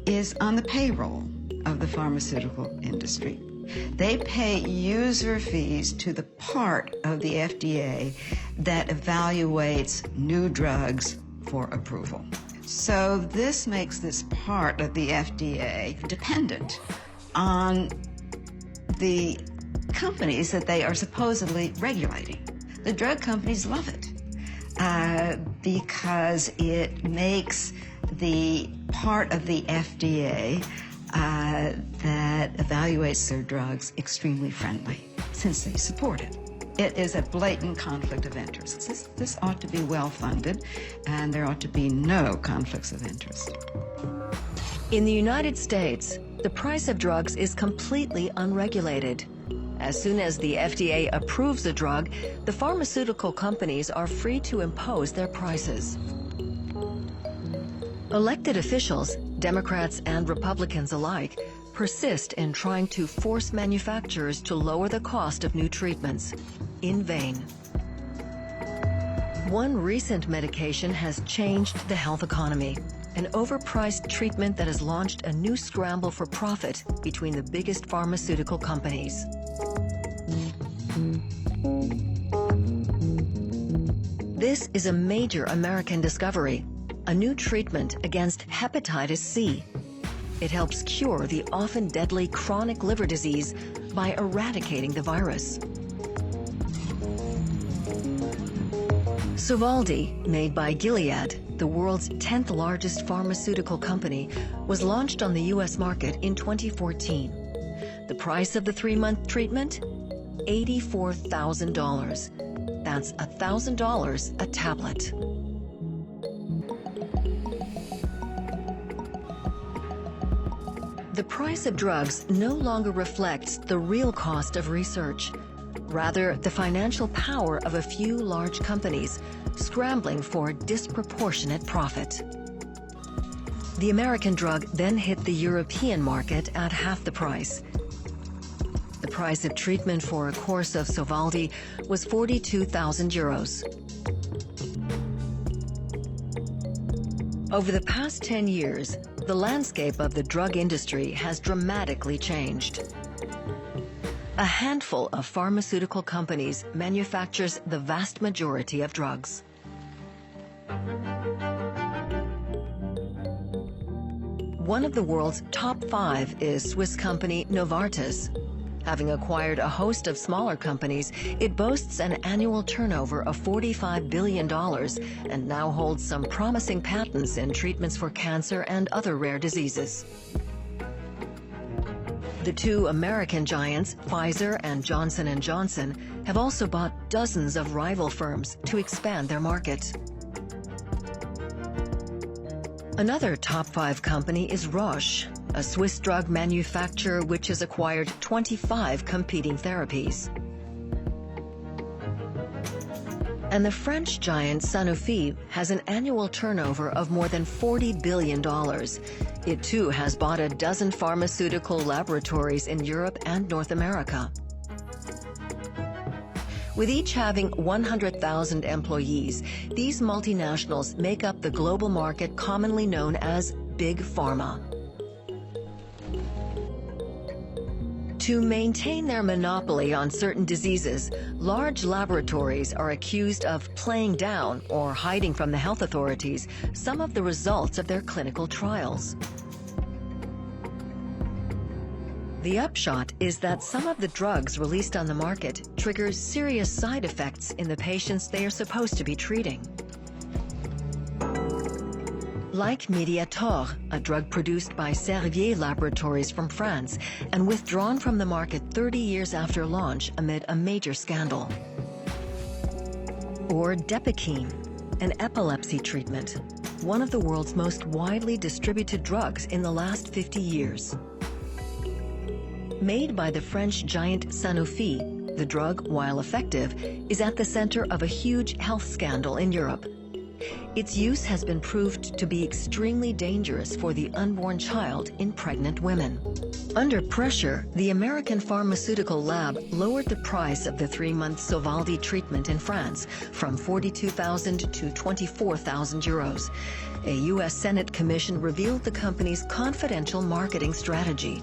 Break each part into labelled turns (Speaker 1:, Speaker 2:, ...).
Speaker 1: is on the payroll of the pharmaceutical industry. They pay user fees to the part of the FDA that evaluates new drugs for approval. So this makes this part of the FDA dependent on the companies that they are supposedly regulating. The drug companies love it because it makes the part of the FDA that evaluates their drugs extremely friendly, since they support it. It is a blatant conflict of interest. This ought to be well funded, and there ought to be no conflicts of interest.
Speaker 2: In the United States, the price of drugs is completely unregulated. As soon as the FDA approves a drug, the pharmaceutical companies are free to impose their prices. Elected officials, Democrats and Republicans alike, persist in trying to force manufacturers to lower the cost of new treatments, in vain. One recent medication has changed the health economy, an overpriced treatment that has launched a new scramble for profit between the biggest pharmaceutical companies. This is a major American discovery, a new treatment against hepatitis C. It helps cure the often deadly chronic liver disease by eradicating the virus. Sovaldi, made by Gilead, the world's 10th largest pharmaceutical company, was launched on the U.S. market in 2014. The price of the 3-month treatment? $84,000. That's $1,000 a tablet. The price of drugs no longer reflects the real cost of research, rather the financial power of a few large companies scrambling for disproportionate profit. The American drug then hit the European market at half the price. The price of treatment for a course of Sovaldi was 42,000 euros. Over the past 10 years, the landscape of the drug industry has dramatically changed. A handful of pharmaceutical companies manufactures the vast majority of drugs. One of the world's top 5 is Swiss company Novartis. Having acquired a host of smaller companies, it boasts an annual turnover of $45 billion and now holds some promising patents in treatments for cancer and other rare diseases. The two American giants, Pfizer and Johnson & Johnson, have also bought dozens of rival firms to expand their market. Another top 5 company is Roche, a Swiss drug manufacturer which has acquired 25 competing therapies. And the French giant Sanofi has an annual turnover of more than $40 billion. It too has bought a dozen pharmaceutical laboratories in Europe and North America. With each having 100,000 employees, these multinationals make up the global market commonly known as Big Pharma. To maintain their monopoly on certain diseases, large laboratories are accused of playing down or hiding from the health authorities some of the results of their clinical trials. The upshot is that some of the drugs released on the market trigger serious side effects in the patients they are supposed to be treating. Like Mediator, a drug produced by Servier Laboratories from France and withdrawn from the market 30 years after launch amid a major scandal. Or Depakine, an epilepsy treatment, one of the world's most widely distributed drugs in the last 50 years. Made by the French giant Sanofi, the drug, while effective, is at the center of a huge health scandal in Europe. Its use has been proved to be extremely dangerous for the unborn child in pregnant women. Under pressure, the American pharmaceutical lab lowered the price of the 3-month Sovaldi treatment in France from 42,000 to 24,000 euros. A U.S. Senate commission revealed the company's confidential marketing strategy.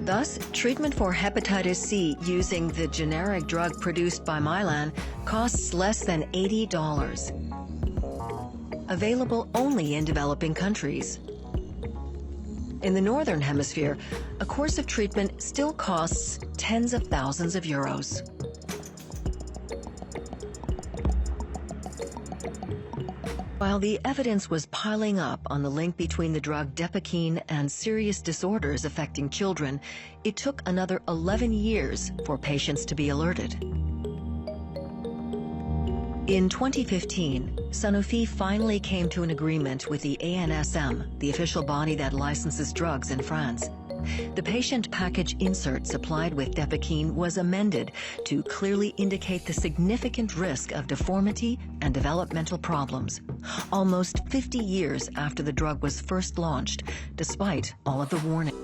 Speaker 2: Thus, treatment for hepatitis C using the generic drug produced by Mylan costs less than $80. Available only in developing countries. In the Northern Hemisphere, a course of treatment still costs tens of thousands of euros. While the evidence was piling up on the link between the drug Depakine and serious disorders affecting children, it took another 11 years for patients to be alerted. In 2015, Sanofi finally came to an agreement with the ANSM, the official body that licenses drugs in France. The patient package insert supplied with Depakine was amended to clearly indicate the significant risk of deformity and developmental problems, almost 50 years after the drug was first launched, despite all of the warning.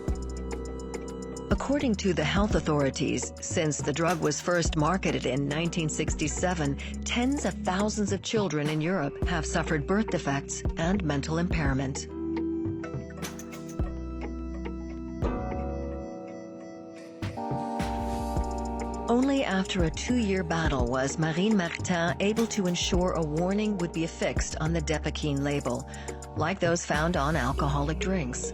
Speaker 2: According to the health authorities, since the drug was first marketed in 1967, tens of thousands of children in Europe have suffered birth defects and mental impairment. Only after a 2-year battle was Marine Martin able to ensure a warning would be affixed on the Depakine label, like those found on alcoholic drinks.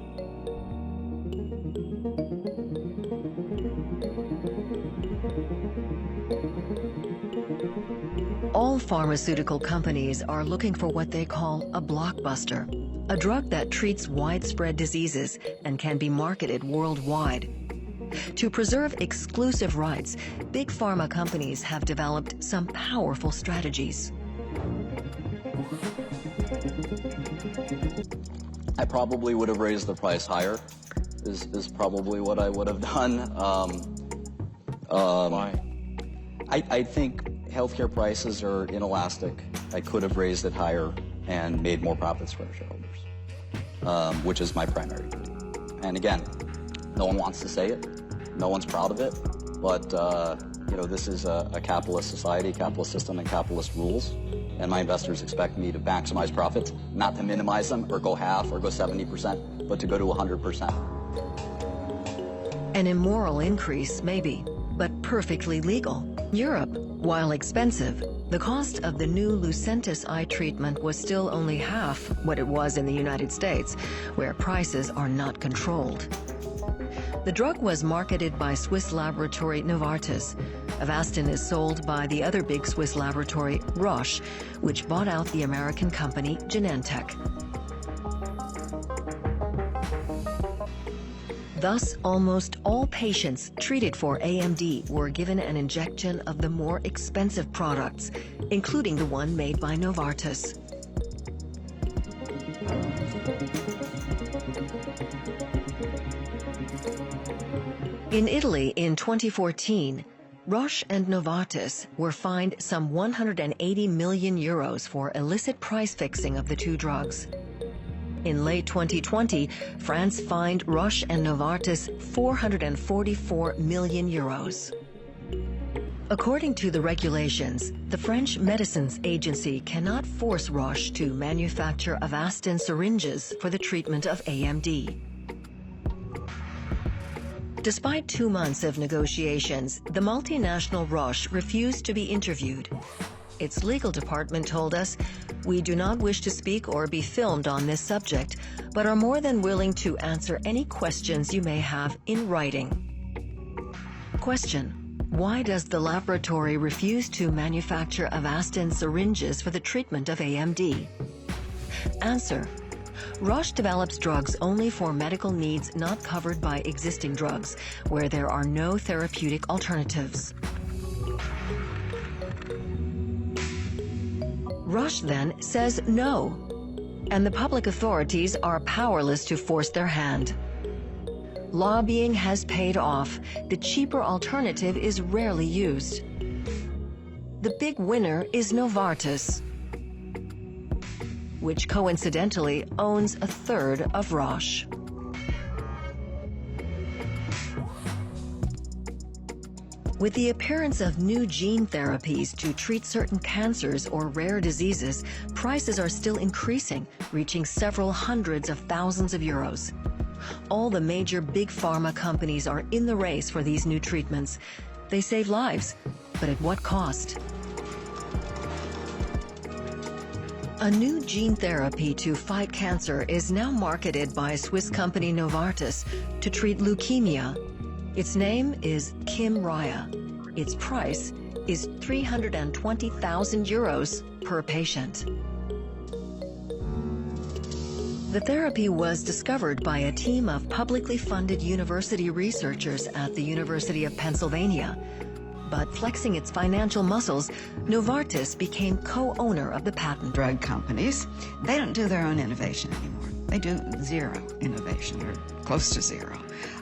Speaker 2: All pharmaceutical companies are looking for what they call a blockbuster, a drug that treats widespread diseases and can be marketed worldwide. To preserve exclusive rights, big pharma companies have developed some powerful strategies.
Speaker 3: I probably would have raised the price higher, is probably what I would have done.
Speaker 4: Why?
Speaker 3: I think healthcare prices are inelastic. I could have raised it higher and made more profits for our shareholders, which is my primary goal. And again, no one wants to say it. No one's proud of it, but this is a capitalist society, capitalist system, and capitalist rules. And my investors expect me to maximize profits, not to minimize them or go half or go 70%, but to go to 100%.
Speaker 2: An immoral increase, maybe, but perfectly legal. Europe, while expensive, the cost of the new Lucentis eye treatment was still only half what it was in the United States, where prices are not controlled. The drug was marketed by Swiss laboratory Novartis. Avastin is sold by the other big Swiss laboratory, Roche, which bought out the American company Genentech. Thus, almost all patients treated for AMD were given an injection of the more expensive products, including the one made by Novartis. In Italy in 2014, Roche and Novartis were fined some 180 million euros for illicit price fixing of the two drugs. In late 2020, France fined Roche and Novartis 444 million euros. According to the regulations, the French Medicines Agency cannot force Roche to manufacture Avastin syringes for the treatment of AMD. Despite 2 months of negotiations, the multinational Roche refused to be interviewed. Its legal department told us, "We do not wish to speak or be filmed on this subject, but are more than willing to answer any questions you may have in writing." Question: why does the laboratory refuse to manufacture Avastin syringes for the treatment of AMD? Answer: Roche develops drugs only for medical needs not covered by existing drugs, where there are no therapeutic alternatives. Roche then says no, and the public authorities are powerless to force their hand. Lobbying has paid off. The cheaper alternative is rarely used. The big winner is Novartis. which coincidentally owns a third of Roche. With the appearance of new gene therapies to treat certain cancers or rare diseases, prices are still increasing, reaching several hundreds of thousands of euros. All the major big pharma companies are in the race for these new treatments. They save lives, but at what cost? A new gene therapy to fight cancer is now marketed by Swiss company Novartis to treat leukemia. Its name is Kymriah. Its price is 320,000 euros per patient. The therapy was discovered by a team of publicly funded university researchers at the University of Pennsylvania. But flexing its financial muscles, Novartis became co-owner of the patent.
Speaker 1: Drug companies, they don't do their own innovation anymore. They do zero innovation, or close to zero.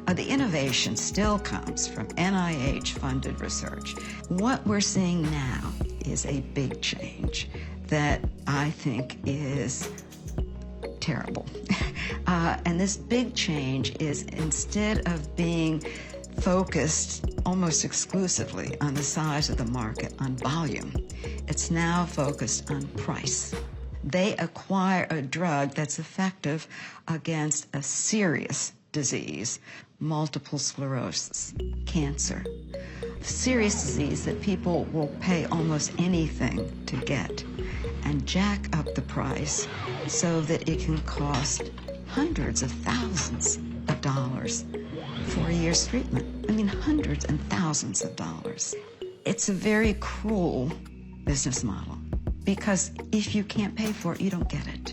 Speaker 1: The innovation still comes from NIH-funded research. What we're seeing now is a big change that I think is terrible. And this big change is, instead of being focused almost exclusively on the size of the market, on volume, it's now focused on price. They acquire a drug that's effective against a serious disease, multiple sclerosis, cancer, serious disease that people will pay almost anything to get, and jack up the price so that it can cost hundreds of thousands of dollars for a year's treatment. I mean, hundreds and thousands of dollars. It's a very cruel business model, because if you can't pay for it, you don't get it.